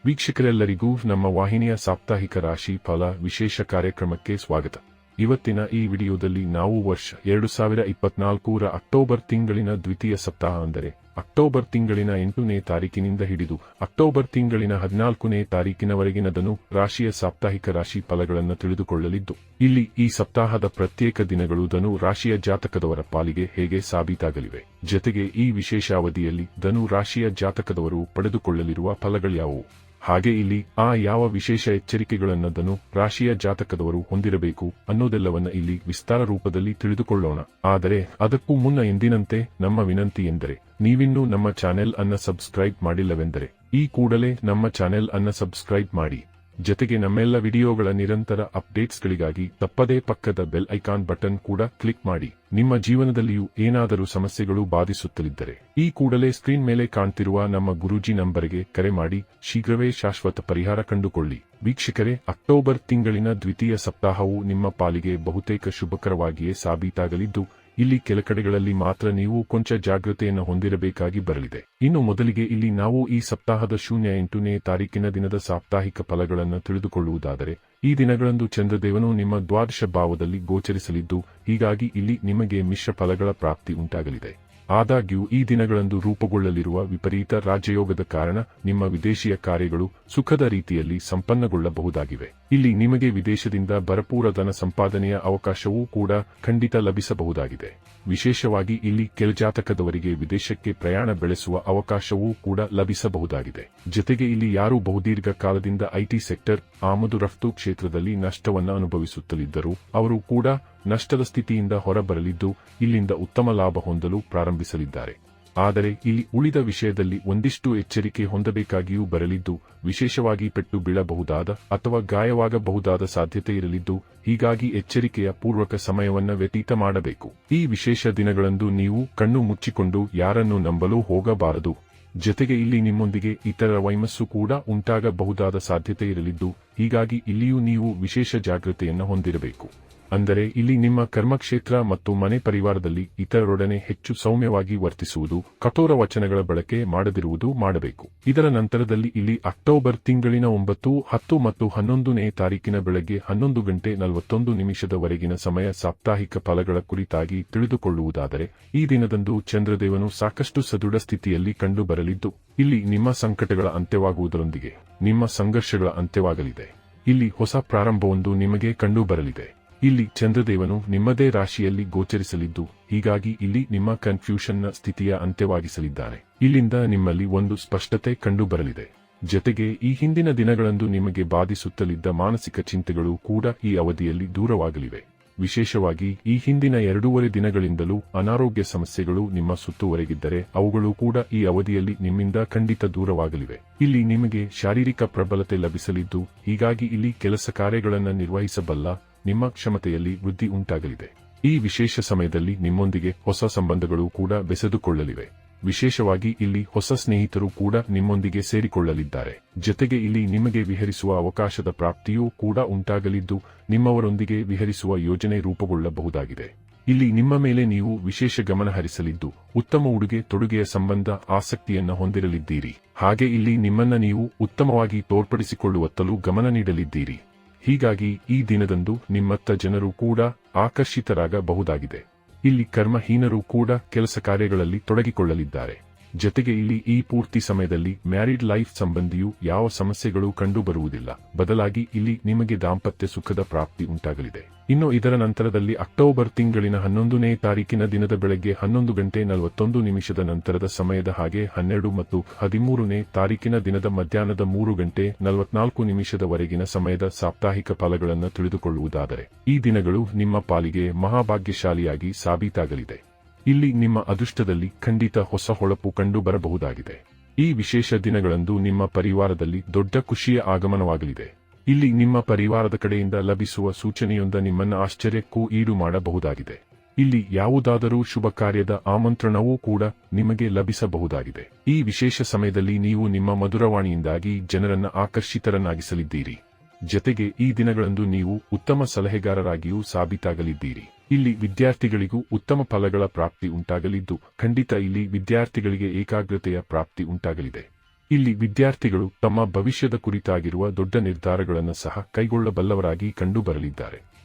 ವೀಕ್ಷಕರೆಲ್ಲರಿಗೂ ನಮ್ಮ ವಾಹಿನಿಯ ಸಾಪ್ತಾಹಿಕ ರಾಶಿ ಫಲ ವಿಶೇಷ ಕಾರ್ಯಕ್ರಮಕ್ಕೆ ಸ್ವಾಗತ. ಇವತ್ತಿನ ಈ ವಿಡಿಯೋದಲ್ಲಿ ನಾವು ವರ್ಷ 2024ರ ಅಕ್ಟೋಬರ್ ತಿಂಗಳಿನ ದ್ವಿತೀಯ ಸಪ್ತಾಹ ಅಂದರೆ ಅಕ್ಟೋಬರ್ ತಿಂಗಳಿನ 8ನೇ ತಾರೀಕಿನಿಂದ ಹಿಡಿದು ಅಕ್ಟೋಬರ್ ತಿಂಗಳಿನ 14ನೇ ತಾರೀಕಿನವರೆಗಿನ ಧನು ರಾಶಿಯ ಸಾಪ್ತಾಹಿಕ ರಾಶಿ ಫಲಗಳನ್ನು ತಿಳಿದುಕೊಳ್ಳಲಿದ್ದು, ಇಲ್ಲಿ ಈ ಸಪ್ತಾಹದ ಪ್ರತ್ಯೇಕ ದಿನಗಳು ಧನು ರಾಶಿಯ ಜಾತಕದವರ ಪಾಲಿಗೆ ಹೇಗೆ ಸಾಬೀತಾಗಲಿವೆ, ಜೊತೆಗೆ ಈ ವಿಶೇಷ ಅವಧಿಯಲ್ಲಿ ಧನು ರಾಶಿಯ ಜಾತಕದವರು ಪಡೆದುಕೊಳ್ಳಲಿರುವ ಫಲಗಳ್ಯಾವುವು, ಹಾಗೆ ಇಲ್ಲಿ ಯಾವ ವಿಶೇಷ ಎಚ್ಚರಿಕೆಗಳನ್ನು ಧನು ರಾಶಿಯ ಜಾತಕದವರು ಹೊಂದಿರಬೇಕು ಅನ್ನೋದೆಲ್ಲವನ್ನ ಇಲ್ಲಿ ವಿಸ್ತಾರ ರೂಪದಲ್ಲಿ ತಿಳಿದುಕೊಳ್ಳೋಣ. ಆದರೆ ಅದಕ್ಕೂ ಮುನ್ನ ಎಂದಿನಂತೆ ನಮ್ಮ ವಿನಂತಿ ಎಂದರೆ, ನೀವಿನ್ನೂ ನಮ್ಮ ಚಾನೆಲ್ ಅನ್ನ ಸಬ್ಸ್ಕ್ರೈಬ್ ಮಾಡಿಲ್ಲವೆಂದರೆ ಈ ಕೂಡಲೇ ನಮ್ಮ ಚಾನೆಲ್ ಅನ್ನ ಸಬ್ಸ್ಕ್ರೈಬ್ ಮಾಡಿ. ಜೊತೆಗೆ ನಮ್ಮೆಲ್ಲ ವಿಡಿಯೋಗಳ ನಿರಂತರ ಅಪ್ಡೇಟ್ಸ್ಗಳಿಗಾಗಿ ತಪ್ಪದೇ ಪಕ್ಕದ ಬೆಲ್ ಐಕಾನ್ ಬಟನ್ ಕೂಡ ಕ್ಲಿಕ್ ಮಾಡಿ. ನಿಮ್ಮ ಜೀವನದಲ್ಲಿಯೂ ಏನಾದರೂ ಸಮಸ್ಯೆಗಳು ಬಾಧಿಸುತ್ತಲಿದ್ದರೆ ಈ ಕೂಡಲೇ ಸ್ಕ್ರೀನ್ ಮೇಲೆ ಕಾಣ್ತಿರುವ ನಮ್ಮ ಗುರೂಜಿ ನಂಬರ್ಗೆ ಕರೆ ಮಾಡಿ ಶೀಘ್ರವೇ ಶಾಶ್ವತ ಪರಿಹಾರ ಕಂಡುಕೊಳ್ಳಿ. ವೀಕ್ಷಕರೇ, ಅಕ್ಟೋಬರ್ ತಿಂಗಳಿನ ದ್ವಿತೀಯ ಸಪ್ತಾಹವು ನಿಮ್ಮ ಪಾಲಿಗೆ ಬಹುತೇಕ ಶುಭಕರವಾಗಿಯೇ ಸಾಬೀತಾಗಲಿದ್ದು, ಇಲ್ಲಿ ಕೆಲ ಕಡೆಗಳಲ್ಲಿ ಮಾತ್ರ ನೀವು ಕೊಂಚ ಜಾಗೃತೆಯನ್ನು ಹೊಂದಿರಬೇಕಾಗಿ ಬರಲಿದೆ. ಇನ್ನು ಮೊದಲಿಗೆ ಇಲ್ಲಿ ನಾವು ಈ ಸಪ್ತಾಹದ 8ನೇ ತಾರೀಕಿನ ದಿನದ ಸಾಪ್ತಾಹಿಕ ಫಲಗಳನ್ನು ತಿಳಿದುಕೊಳ್ಳುವುದಾದರೆ, ಈ ದಿನಗಳಂದು ಚಂದ್ರದೇವನು ನಿಮ್ಮ ದ್ವಾದಶ ಭಾವದಲ್ಲಿ ಗೋಚರಿಸಲಿದ್ದು, ಹೀಗಾಗಿ ಇಲ್ಲಿ ನಿಮಗೆ ಮಿಶ್ರ ಫಲಗಳ ಪ್ರಾಪ್ತಿ ಉಂಟಾಗಲಿದೆ. ಆದಾಗ್ಯೂ ಈ ದಿನಗಳಂದು ರೂಪುಗೊಳ್ಳಲಿರುವ ವಿಪರೀತ ರಾಜಯೋಗದ ಕಾರಣ ನಿಮ್ಮ ವಿದೇಶೀಯ ಕಾರ್ಯಗಳು ಸುಖದ ರೀತಿಯಲ್ಲಿ ಸಂಪನ್ನಗೊಳ್ಳಬಹುದಾಗಿವೆ. ಇಲ್ಲಿ ನಿಮಗೆ ವಿದೇಶದಿಂದ ಭರಪೂರ ಧನ ಸಂಪಾದನೆಯ ಅವಕಾಶವೂ ಕೂಡ ಖಂಡಿತ ಲಭಿಸಬಹುದಾಗಿದೆ. ವಿಶೇಷವಾಗಿ ಇಲ್ಲಿ ಕೆಲಜಾತಕದವರಿಗೆ ವಿದೇಶಕ್ಕೆ ಪ್ರಯಾಣ ಬೆಳೆಸುವ ಅವಕಾಶವೂ ಕೂಡ ಲಭಿಸಬಹುದಾಗಿದೆ. ಜೊತೆಗೆ ಇಲ್ಲಿ ಯಾರು ಬಹುದೀರ್ಘ ಕಾಲದಿಂದ ಐಟಿ ಸೆಕ್ಟರ್, ಆಮದು ರಫ್ತು ಕ್ಷೇತ್ರದಲ್ಲಿ ನಷ್ಟವನ್ನು ಅನುಭವಿಸುತ್ತಲಿದ್ದರೂ ಅವರು ಕೂಡ ನಷ್ಟದ ಸ್ಥಿತಿಯಿಂದ ಹೊರಬರಲಿದ್ದು, ಇಲ್ಲಿಂದ ಉತ್ತಮ ಲಾಭ ಹೊಂದಲು ಪ್ರಾರಂಭಿಸಲಿದ್ದಾರೆ. ಆದರೆ ಇಲ್ಲಿ ಉಳಿದ ವಿಷಯದಲ್ಲಿ ಒಂದಿಷ್ಟು ಎಚ್ಚರಿಕೆ ಹೊಂದಬೇಕಾಗಿಯೂ ಬರಲಿದ್ದು, ವಿಶೇಷವಾಗಿ ಪೆಟ್ಟು ಬೀಳಬಹುದಾದ ಅಥವಾ ಗಾಯವಾಗಬಹುದಾದ ಸಾಧ್ಯತೆ ಇರಲಿದ್ದು, ಹೀಗಾಗಿ ಎಚ್ಚರಿಕೆಯ ಪೂರ್ವಕ ಸಮಯವನ್ನ ವ್ಯತೀತ ಮಾಡಬೇಕು. ಈ ವಿಶೇಷ ದಿನಗಳಂದು ನೀವು ಕಣ್ಣು ಮುಚ್ಚಿಕೊಂಡು ಯಾರನ್ನೂ ನಂಬಲು ಹೋಗಬಾರದು. ಜೊತೆಗೆ ಇಲ್ಲಿ ನಿಮ್ಮೊಂದಿಗೆ ಇತರರ ವೈಮಸ್ಸು ಕೂಡ ಉಂಟಾಗಬಹುದಾದ ಸಾಧ್ಯತೆ ಇರಲಿದ್ದು, ಹೀಗಾಗಿ ಇಲ್ಲಿಯೂ ನೀವು ವಿಶೇಷ ಜಾಗೃತೆಯನ್ನು ಹೊಂದಿರಬೇಕು. ಅಂದರೆ ಇಲ್ಲಿ ನಿಮ್ಮ ಕರ್ಮಕ್ಷೇತ್ರ ಮತ್ತು ಮನೆ ಪರಿವಾರದಲ್ಲಿ ಇತರರೊಡನೆ ಹೆಚ್ಚು ಸೌಮ್ಯವಾಗಿ ವರ್ತಿಸುವುದು, ಕಠೋರ ವಚನಗಳ ಬಳಕೆ ಮಾಡದಿರುವುದು ಮಾಡಬೇಕು. ಇದರ ನಂತರದಲ್ಲಿ ಇಲ್ಲಿ ಅಕ್ಟೋಬರ್ ತಿಂಗಳಿನ 9, 10 ಮತ್ತು 11ನೇ ತಾರೀಕಿನ ಬೆಳಗ್ಗೆ 11:41 ಸಮಯ ಸಾಪ್ತಾಹಿಕ ಫಲಗಳ ಕುರಿತಾಗಿ ತಿಳಿದುಕೊಳ್ಳುವುದಾದರೆ, ಈ ದಿನದಂದು ಚಂದ್ರದೇವನು ಸಾಕಷ್ಟು ಸದೃಢ ಸ್ಥಿತಿಯಲ್ಲಿ ಕಂಡುಬರಲಿದ್ದು, ಇಲ್ಲಿ ನಿಮ್ಮ ಸಂಕಟಗಳ ಅಂತ್ಯವಾಗುವುದರೊಂದಿಗೆ ನಿಮ್ಮ ಸಂಘರ್ಷಗಳ ಅಂತ್ಯವಾಗಲಿದೆ. ಇಲ್ಲಿ ಹೊಸ ಪ್ರಾರಂಭವೊಂದು ನಿಮಗೆ ಕಂಡುಬರಲಿದೆ. ಇಲ್ಲಿ ಚಂದ್ರದೇವನು ನಿಮ್ಮದೇ ರಾಶಿಯಲ್ಲಿ ಗೋಚರಿಸಲಿದ್ದು, ಹೀಗಾಗಿ ಇಲ್ಲಿ ನಿಮ್ಮ ಕನ್ಫ್ಯೂಷನ್ನ ಸ್ಥಿತಿಯ ಅಂತ್ಯವಾಗಿಸಲಿದ್ದಾನೆ. ಇಲ್ಲಿಂದ ನಿಮ್ಮಲ್ಲಿ ಒಂದು ಸ್ಪಷ್ಟತೆ ಕಂಡುಬರಲಿದೆ. ಜೊತೆಗೆ ಈ ಹಿಂದಿನ ದಿನಗಳಂದು ನಿಮಗೆ ಬಾಧಿಸುತ್ತಲಿದ್ದ ಮಾನಸಿಕ ಚಿಂತೆಗಳು ಕೂಡ ಈ ಅವಧಿಯಲ್ಲಿ ದೂರವಾಗಲಿವೆ. ವಿಶೇಷವಾಗಿ ಈ ಹಿಂದಿನ 2.5 ದಿನಗಳಿಂದಲೂ ಅನಾರೋಗ್ಯ ಸಮಸ್ಯೆಗಳು ನಿಮ್ಮ ಸುತ್ತುವರೆಗಿದ್ದರೆ ಅವುಗಳು ಕೂಡ ಈ ಅವಧಿಯಲ್ಲಿ ನಿಮ್ಮಿಂದ ಖಂಡಿತ ದೂರವಾಗಲಿವೆ. ಇಲ್ಲಿ ನಿಮಗೆ ಶಾರೀರಿಕ ಪ್ರಬಲತೆ ಲಭಿಸಲಿದ್ದು, ಹೀಗಾಗಿ ಇಲ್ಲಿ ಕೆಲಸ ಕಾರ್ಯಗಳನ್ನು ನಿರ್ವಹಿಸಬಲ್ಲ ನಿಮ್ಮ ಕ್ಷಮತೆಯಲ್ಲಿ ವೃದ್ಧಿ ಉಂಟಾಗಲಿದೆ. ಈ ವಿಶೇಷ ಸಮಯದಲ್ಲಿ ನಿಮ್ಮೊಂದಿಗೆ ಹೊಸ ಸಂಬಂಧಗಳು ಕೂಡ ಬೆಸೆದುಕೊಳ್ಳಲಿವೆ. ವಿಶೇಷವಾಗಿ ಇಲ್ಲಿ ಹೊಸ ಸ್ನೇಹಿತರು ಕೂಡ ನಿಮ್ಮೊಂದಿಗೆ ಸೇರಿಕೊಳ್ಳಲಿದ್ದಾರೆ. ಜೊತೆಗೆ ಇಲ್ಲಿ ನಿಮಗೆ ವಿಹರಿಸುವ ಅವಕಾಶದ ಪ್ರಾಪ್ತಿಯೂ ಕೂಡ ಉಂಟಾಗಲಿದ್ದು, ನಿಮ್ಮವರೊಂದಿಗೆ ವಿಹರಿಸುವ ಯೋಜನೆ ರೂಪುಗೊಳ್ಳಬಹುದಾಗಿದೆ. ಇಲ್ಲಿ ನಿಮ್ಮ ಮೇಲೆ ನೀವು ವಿಶೇಷ ಗಮನ ಹರಿಸಲಿದ್ದು, ಉತ್ತಮ ಉಡುಗೆ ತೊಡುಗೆಯ ಸಂಬಂಧ ಆಸಕ್ತಿಯನ್ನು ಹೊಂದಿರಲಿದ್ದೀರಿ. ಹಾಗೆ ಇಲ್ಲಿ ನಿಮ್ಮನ್ನ ನೀವು ಉತ್ತಮವಾಗಿ ತೋರ್ಪಡಿಸಿಕೊಳ್ಳುವತ್ತಲೂ ಗಮನ ನೀಡಲಿದ್ದೀರಿ. ಹೀಗಾಗಿ ಈ ದಿನದಂದು ನಿಮ್ಮತ್ತ ಜನರು ಕೂಡ ಆಕರ್ಷಿತರಾಗಬಹುದಾಗಿದೆ. ಇಲ್ಲಿ ಕರ್ಮಹೀನರು ಕೂಡ ಕೆಲಸ ಕಾರ್ಯಗಳಲ್ಲಿ ತೊಡಗಿಕೊಳ್ಳಲಿದ್ದಾರೆ. ಜೊತೆಗೆ ಇಲ್ಲಿ ಈ ಪೂರ್ತಿ ಸಮಯದಲ್ಲಿ ಮ್ಯಾರಿಡ್ ಲೈಫ್ ಸಂಬಂಧಿಯೂ ಯಾವ ಸಮಸ್ಯೆಗಳು ಕಂಡುಬರುವುದಿಲ್ಲ. ಬದಲಾಗಿ ಇಲ್ಲಿ ನಿಮಗೆ ದಾಂಪತ್ಯ ಸುಖದ ಪ್ರಾಪ್ತಿ ಉಂಟಾಗಲಿದೆ. ಇನ್ನು ಇದರ ನಂತರದಲ್ಲಿ ಅಕ್ಟೋಬರ್ ತಿಂಗಳಿನ 11ನೇ ತಾರೀಕಿನ ದಿನದ ಬೆಳಗ್ಗೆ 11:41 ನಂತರದ ಸಮಯದ ಹಾಗೆ 12 ಮತ್ತು 13ನೇ ತಾರೀಕಿನ ದಿನದ ಮಧ್ಯಾಹ್ನದ 3:44 ಸಮಯದ ಸಾಪ್ತಾಹಿಕ ಫಲಗಳನ್ನು ತಿಳಿದುಕೊಳ್ಳುವುದಾದರೆ, ಈ ದಿನಗಳು ನಿಮ್ಮ ಪಾಲಿಗೆ ಮಹಾಭಾಗ್ಯಶಾಲಿಯಾಗಿ ಸಾಬೀತಾಗಲಿದೆ. ಇಲ್ಲಿ ನಿಮ್ಮ ಅದೃಷ್ಟದಲ್ಲಿ ಖಂಡಿತ ಹೊಸ ಹೊಳಪು ಕಂಡು ಬರಬಹುದಾಗಿದೆ. ಈ ವಿಶೇಷ ದಿನಗಳಂದು ನಿಮ್ಮ ಪರಿವಾರದಲ್ಲಿ ದೊಡ್ಡ ಖುಷಿಯ ಆಗಮನವಾಗಲಿದೆ. ಇಲ್ಲಿ ನಿಮ್ಮ ಪರಿವಾರದ ಕಡೆಯಿಂದ ಲಭಿಸುವ ಸೂಚನೆಯೊಂದ ನಿಮ್ಮನ್ನು ಆಶ್ಚರ್ಯಕ್ಕೂ ಈಡು ಮಾಡಬಹುದಾಗಿದೆ. ಇಲ್ಲಿ ಯಾವುದಾದರೂ ಶುಭ ಕಾರ್ಯದ ಆಮಂತ್ರಣವೂ ಕೂಡ ನಿಮಗೆ ಲಭಿಸಬಹುದಾಗಿದೆ. ಈ ವಿಶೇಷ ಸಮಯದಲ್ಲಿ ನೀವು ನಿಮ್ಮ ಮಧುರವಾಣಿಯಿಂದಾಗಿ ಜನರನ್ನ ಆಕರ್ಷಿತರನ್ನಾಗಿಸಲಿದ್ದೀರಿ. ಜೊತೆಗೆ ಈ ದಿನಗಳಂದು ನೀವು ಉತ್ತಮ ಸಲಹೆಗಾರರಾಗಿಯೂ ಸಾಬೀತಾಗಲಿದ್ದೀರಿ. ಇಲ್ಲಿ ವಿದ್ಯಾರ್ಥಿಗಳಿಗೂ ಉತ್ತಮ ಫಲಗಳ ಪ್ರಾಪ್ತಿ ಉಂಟಾಗಲಿದ್ದು, ಖಂಡಿತ ಇಲ್ಲಿ ವಿದ್ಯಾರ್ಥಿಗಳಿಗೆ ಏಕಾಗ್ರತೆಯ ಪ್ರಾಪ್ತಿ ಉಂಟಾಗಲಿದೆ. ಇಲ್ಲಿ ವಿದ್ಯಾರ್ಥಿಗಳು ತಮ್ಮ ಭವಿಷ್ಯದ ಕುರಿತಾಗಿರುವ ದೊಡ್ಡ ನಿರ್ಧಾರಗಳನ್ನು ಸಹ ಕೈಗೊಳ್ಳಬಲ್ಲವರಾಗಿ ಕಂಡುಬರಲಿದ್ದಾರೆ.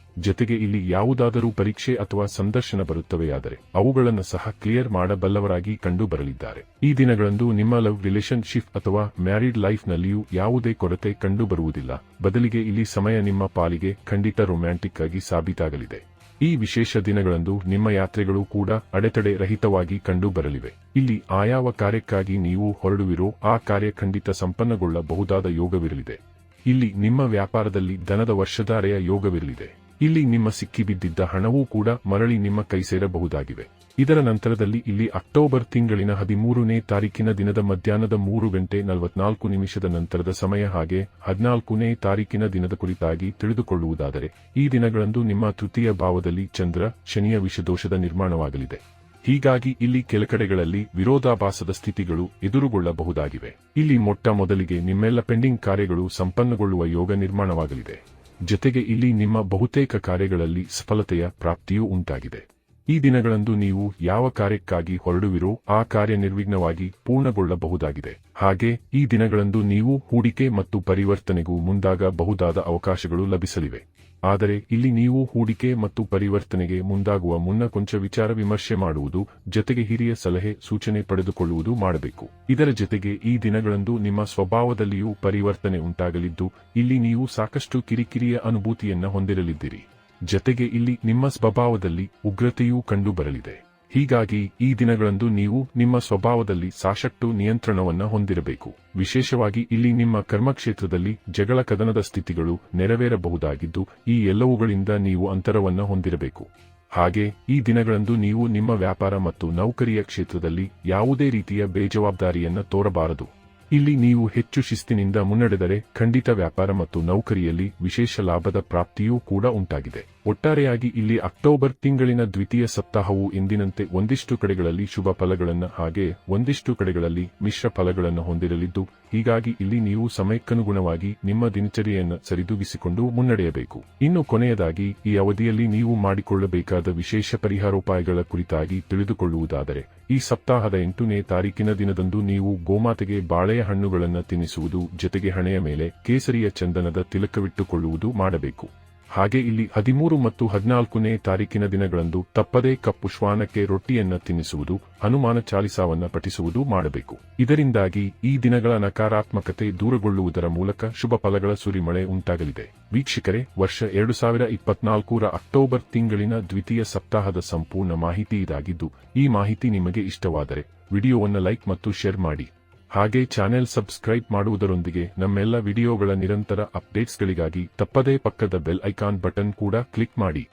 ಜೊತೆಗೆ ಇಲ್ಲಿ ಯಾವುದಾದರೂ ಪರೀಕ್ಷೆ ಅಥವಾ ಸಂದರ್ಶನ ಬರುತ್ತವೆಯಾದರೆ ಅವುಗಳನ್ನು ಸಹ ಕ್ಲಿಯರ್ ಮಾಡಬಲ್ಲವರಾಗಿ ಕಂಡುಬರಲಿದ್ದಾರೆ. ಈ ದಿನಗಳಂದು ನಿಮ್ಮ ಲವ್ ರಿಲೇಶನ್ಶಿಪ್ ಅಥವಾ ಮ್ಯಾರಿಡ್ ಲೈಫ್ನಲ್ಲಿಯೂ ಯಾವುದೇ ಕೊರತೆ ಕಂಡುಬರುವುದಿಲ್ಲ. ಬದಲಿಗೆ ಇಲ್ಲಿ ಸಮಯ ನಿಮ್ಮ ಪಾಲಿಗೆ ಖಂಡಿತ ರೊಮ್ಯಾಂಟಿಕ್ ಆಗಿ ಸಾಬೀತಾಗಲಿದೆ. ಈ ವಿಶೇಷ ದಿನಗಳಂದು ನಿಮ್ಮ ಯಾತ್ರೆಗಳು ಕೂಡ ಅಡೆತಡೆ ರಹಿತವಾಗಿ ಕಂಡುಬರಲಿವೆ. ಇಲ್ಲಿ ಆಯಾವ ಕಾರ್ಯಕ್ಕಾಗಿ ನೀವು ಹೊರಡುವಿರೋ ಆ ಕಾರ್ಯ ಖಂಡಿತ ಸಂಪನ್ನಗೊಳ್ಳಬಹುದಾದ ಯೋಗವಿರಲಿದೆ. ಇಲ್ಲಿ ನಿಮ್ಮ ವ್ಯಾಪಾರದಲ್ಲಿ ಧನದ ವರ್ಷಧಾರೆಯ ಯೋಗವಿರಲಿದೆ. ಇಲ್ಲಿ ನಿಮ್ಮ ಸಿಕ್ಕಿಬಿದ್ದಿದ್ದ ಹಣವೂ ಕೂಡ ಮರಳಿ ನಿಮ್ಮ ಕೈ ಸೇರಬಹುದಾಗಿವೆ. ಇದರ ನಂತರದಲ್ಲಿ ಇಲ್ಲಿ ಅಕ್ಟೋಬರ್ ತಿಂಗಳಿನ 13ನೇ ತಾರೀಕಿನ ದಿನದ ಮಧ್ಯಾಹ್ನದ 3:44 ನಂತರದ ಸಮಯ ಹಾಗೆ 14ನೇ ತಾರೀಕಿನ ದಿನದ ಕುರಿತಾಗಿ ತಿಳಿದುಕೊಳ್ಳುವುದಾದರೆ ಈ ದಿನಗಳಂದು ನಿಮ್ಮ ತೃತೀಯ ಭಾವದಲ್ಲಿ ಚಂದ್ರ ಶನಿಯ ವಿಷದೋಷದ ನಿರ್ಮಾಣವಾಗಲಿದೆ. ಹೀಗಾಗಿ ಇಲ್ಲಿ ಕೆಲಕಡೆಗಳಲ್ಲಿ ವಿರೋಧಾಭಾಸದ ಸ್ಥಿತಿಗಳು ಎದುರುಗೊಳ್ಳಬಹುದಾಗಿವೆ. ಇಲ್ಲಿ ಮೊಟ್ಟ ಮೊದಲಿಗೆ ನಿಮ್ಮೆಲ್ಲ ಪೆಂಡಿಂಗ್ ಕಾರ್ಯಗಳು ಸಂಪನ್ನಗೊಳ್ಳುವ ಯೋಗ ನಿರ್ಮಾಣವಾಗಲಿದೆ. ಜೊತೆಗೆ ಇಲ್ಲಿ ನಿಮ್ಮ ಬಹುತೇಕ ಕಾರ್ಯಗಳಲ್ಲಿ ಸಫಲತೆಯ ಪ್ರಾಪ್ತಿಯೂ ಉಂಟಾಗಿದೆ. ಈ ದಿನಗಳಂದು ನೀವು ಯಾವ ಕಾರ್ಯಕ್ಕಾಗಿ ಹೊರಡುವಿರೋ ಆ ಕಾರ್ಯ ನಿರ್ವಿಘ್ನವಾಗಿ ಪೂರ್ಣಗೊಳ್ಳಬಹುದಾಗಿದೆ. ಹಾಗೆ ಈ ದಿನಗಳಂದು ನೀವು ಹೂಡಿಕೆ ಮತ್ತು ಪರಿವರ್ತನೆಗೂ ಮುಂದಾಗಬಹುದಾದ ಅವಕಾಶಗಳು ಲಭಿಸಲಿವೆ. ಆದರೆ ಇಲ್ಲಿ ನೀವು ಹೂಡಿಕೆ ಮತ್ತು ಪರಿವರ್ತನೆಗೆ ಮುಂದಾಗುವ ಮುನ್ನ ಕೊಂಚ ವಿಚಾರ ವಿಮರ್ಶೆ ಮಾಡುವುದು, ಜೊತೆಗೆ ಹಿರಿಯ ಸಲಹೆ ಸೂಚನೆ ಪಡೆದುಕೊಳ್ಳುವುದು ಮಾಡಬೇಕು. ಇದರ ಜೊತೆಗೆ ಈ ದಿನಗಳಂದು ನಿಮ್ಮ ಸ್ವಭಾವದಲ್ಲಿಯೂ ಪರಿವರ್ತನೆ ಉಂಟಾಗಲಿದ್ದು ಇಲ್ಲಿ ನೀವು ಸಾಕಷ್ಟು ಕಿರಿಕಿರಿಯ ಅನುಭೂತಿಯನ್ನ ಹೊಂದಿರಲಿದ್ದೀರಿ. ಜೊತೆಗೆ ಇಲ್ಲಿ ನಿಮ್ಮ ಸ್ವಭಾವದಲ್ಲಿ ಉಗ್ರತೆಯೂ ಕಂಡುಬರಲಿದೆ. ಹೀಗಾಗಿ ಈ ದಿನಗಳಂದು ನೀವು ನಿಮ್ಮ ಸ್ವಭಾವದಲ್ಲಿ ಸಾಕಷ್ಟು ನಿಯಂತ್ರಣವನ್ನ ಹೊಂದಿರಬೇಕು. ವಿಶೇಷವಾಗಿ ಇಲ್ಲಿ ನಿಮ್ಮ ಕರ್ಮಕ್ಷೇತ್ರದಲ್ಲಿ ಜಗಳ ಕದನದ ಸ್ಥಿತಿಗಳು ನೆರವೇರಬಹುದಾಗಿದ್ದು ಈ ಎಲ್ಲವುಗಳಿಂದ ನೀವು ಅಂತರವನ್ನ ಹೊಂದಿರಬೇಕು. ಹಾಗೆ ಈ ದಿನಗಳಂದು ನೀವು ನಿಮ್ಮ ವ್ಯಾಪಾರ ಮತ್ತು ನೌಕರಿಯ ಕ್ಷೇತ್ರದಲ್ಲಿ ಯಾವುದೇ ರೀತಿಯ ಬೇಜವಾಬ್ದಾರಿಯನ್ನ ತೋರಬಾರದು. ಇಲ್ಲಿ ನೀವು ಹೆಚ್ಚು ಶಿಸ್ತಿನಿಂದ ಮುನ್ನಡೆದರೆ ಖಂಡಿತ ವ್ಯಾಪಾರ ಮತ್ತು ನೌಕರಿಯಲ್ಲಿ ವಿಶೇಷ ಲಾಭದ ಪ್ರಾಪ್ತಿಯೂ ಕೂಡ ಉಂಟಾಗಿದೆ. ಒಟ್ಟಾರೆಯಾಗಿ ಇಲ್ಲಿ ಅಕ್ಟೋಬರ್ ತಿಂಗಳಿನ ದ್ವಿತೀಯ ಸಪ್ತಾಹವು ಎಂದಿನಂತೆ ಒಂದಿಷ್ಟು ಕಡೆಗಳಲ್ಲಿ ಶುಭ ಫಲಗಳನ್ನು ಹಾಗೆ ಒಂದಿಷ್ಟು ಕಡೆಗಳಲ್ಲಿ ಮಿಶ್ರ ಫಲಗಳನ್ನು ಹೊಂದಿರಲಿದ್ದು ಹೀಗಾಗಿ ಇಲ್ಲಿ ನೀವು ಸಮಯಕ್ಕನುಗುಣವಾಗಿ ನಿಮ್ಮ ದಿನಚರಿಯನ್ನು ಸರಿದೂಗಿಸಿಕೊಂಡು ಮುನ್ನಡೆಯಬೇಕು. ಇನ್ನು ಕೊನೆಯದಾಗಿ ಈ ಅವಧಿಯಲ್ಲಿ ನೀವು ಮಾಡಿಕೊಳ್ಳಬೇಕಾದ ವಿಶೇಷ ಪರಿಹಾರೋಪಾಯಗಳ ಕುರಿತಾಗಿ ತಿಳಿದುಕೊಳ್ಳುವುದಾದರೆ ಈ ಸಪ್ತಾಹದ 8ನೇ ತಾರೀಕಿನ ದಿನದಂದು ನೀವು ಗೋಮಾತೆಗೆ ಬಾಳೆಯ ಹಣ್ಣುಗಳನ್ನು ತಿನ್ನಿಸುವುದು, ಜೊತೆಗೆ ಹಣೆಯ ಮೇಲೆ ಕೇಸರಿಯ ಚಂದನದ ತಿಲಕವಿಟ್ಟುಕೊಳ್ಳುವುದು ಮಾಡಬೇಕು. ಹಾಗೆ ಇಲ್ಲಿ 13 ಮತ್ತು 14ನೇ ತಾರೀಕಿನ ದಿನಗಳಂದು ತಪ್ಪದೇ ಕಪ್ಪು ಶ್ವಾನಕ್ಕೆ ರೊಟ್ಟಿಯನ್ನ ತಿನ್ನಿಸುವುದು, ಹನುಮಾನ ಚಾಲಿಸಾವನ್ನ ಪಠಿಸುವುದು ಮಾಡಬೇಕು. ಇದರಿಂದಾಗಿ ಈ ದಿನಗಳ ನಕಾರಾತ್ಮಕತೆ ದೂರಗೊಳ್ಳುವುದರ ಮೂಲಕ ಶುಭ ಫಲಗಳ ಸುರಿಮಳೆ ಉಂಟಾಗಲಿದೆ. ವೀಕ್ಷಕರೇ, ವರ್ಷ 2024ರ ಅಕ್ಟೋಬರ್ ತಿಂಗಳಿನ ದ್ವಿತೀಯ ಸಪ್ತಾಹದ ಸಂಪೂರ್ಣ ಮಾಹಿತಿ ಇದಾಗಿದ್ದು ಈ ಮಾಹಿತಿ ನಿಮಗೆ ಇಷ್ಟವಾದರೆ ವಿಡಿಯೋವನ್ನು ಲೈಕ್ ಮತ್ತು ಶೇರ್ ಮಾಡಿ. ಹಾಗೆ ಚಾನೆಲ್ ಸಬ್ಸ್ಕ್ರೈಬ್ ಮಾಡುವುದರೊಂದಿಗೆ ನಮ್ಮೆಲ್ಲ ವಿಡಿಯೋಗಳ ನಿರಂತರ ಅಪ್ಡೇಟ್ಸ್ಗಳಿಗಾಗಿ ತಪ್ಪದೇ ಪಕ್ಕದ ಬೆಲ್ ಐಕಾನ್ ಬಟನ್ ಕೂಡ ಕ್ಲಿಕ್ ಮಾಡಿ.